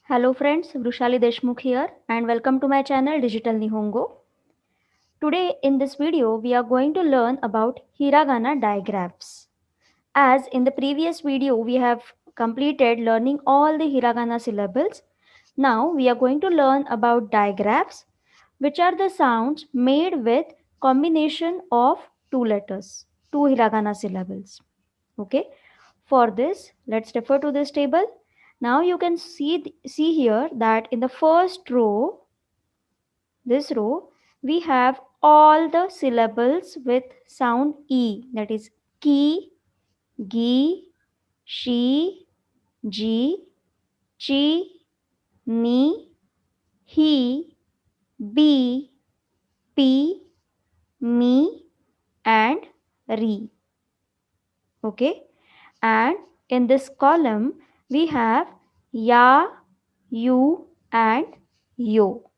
Hello friends, Vrushali Deshmukh here and welcome to my channel Digital Nihongo. Today in this video we are going to learn about hiragana digraphs. As in the previous video we have completed learning all the hiragana syllables. Now we are going to learn about digraphs, which are the sounds made with combination of two letters, two hiragana syllables. Okay, for this let's refer to this table. Now you can see here that in the first row, this row, we have all the syllables with sound E, that is ki, gi, she, ji, chi, ni, he, be, pi, me and re. Okay, and in this column we have ya, you and yo.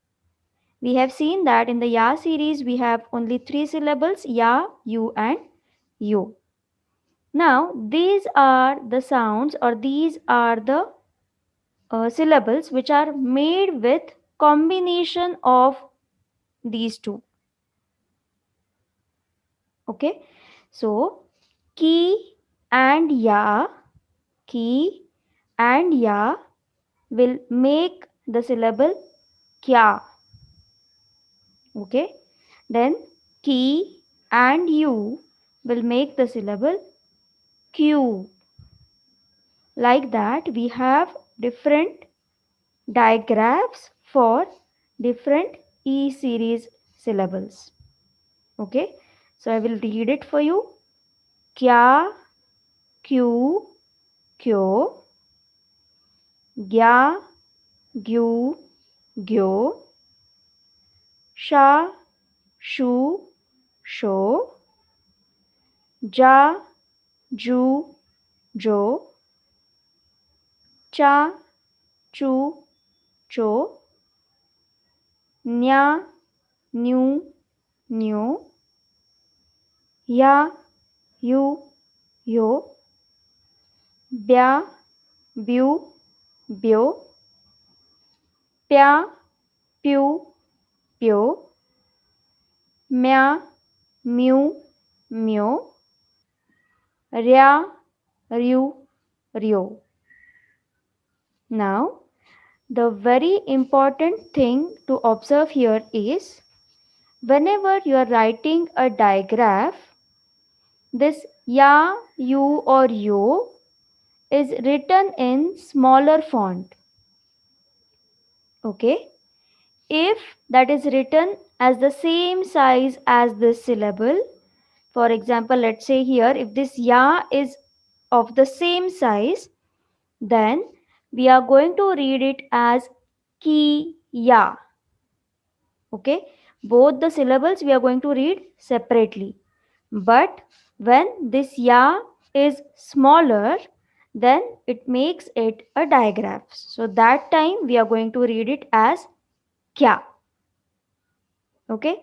We have seen that in the ya series we have only three syllables, ya, you and yo. Now these are the sounds, or these are the syllables which are made with combination of these two. Okay, so ki and ya, ki and ya will make the syllable kya. Okay, then ki and you will make the syllable q. Like that we have different digraphs for different E series syllables. Okay, so I will read it for you. Kya, Q, kyo, gya, gyu, gyo, sha, shu, sho, ja, ju, jo, cha, chu, cho, nya, nyu, nyo, ya, yu, yo, bya, byu, byo, pya, pyu, pyo, mya, myu, myo, rya, ryu, ryo. Now, the very important thing to observe here is, whenever you are writing a digraph, this ya, you or yo is written in smaller font. Okay, if that is written as the same size as this syllable, for example, let's say here if this ya is of the same size, then we are going to read it as ki ya. Okay, both the syllables we are going to read separately, but when this ya is smaller, then it makes it a digraph. So that time we are going to read it as kya. Okay,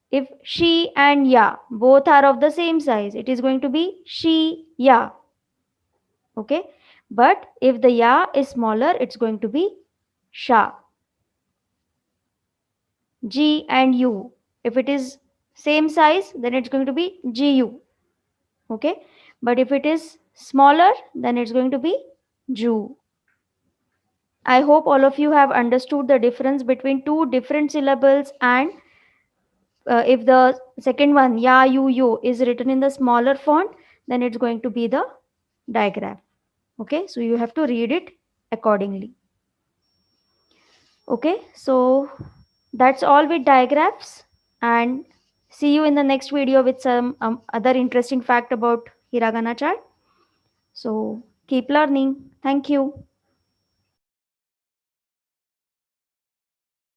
if she and ya both are of the same size, it is going to be she ya. Okay, but if the ya is smaller, it's going to be sha. G and U, if it is same size, then it's going to be GU. Okay, but if it is smaller, then it's going to be Ju. I hope all of you have understood the difference between two different syllables, and if the second one, ya, you, yo, is written in the smaller font, then it's going to be the digraph. Okay, so you have to read it accordingly. Okay, so that's all with digraphs, and see you in the next video with some other interesting fact about hiragana chart. So keep learning. Thank you.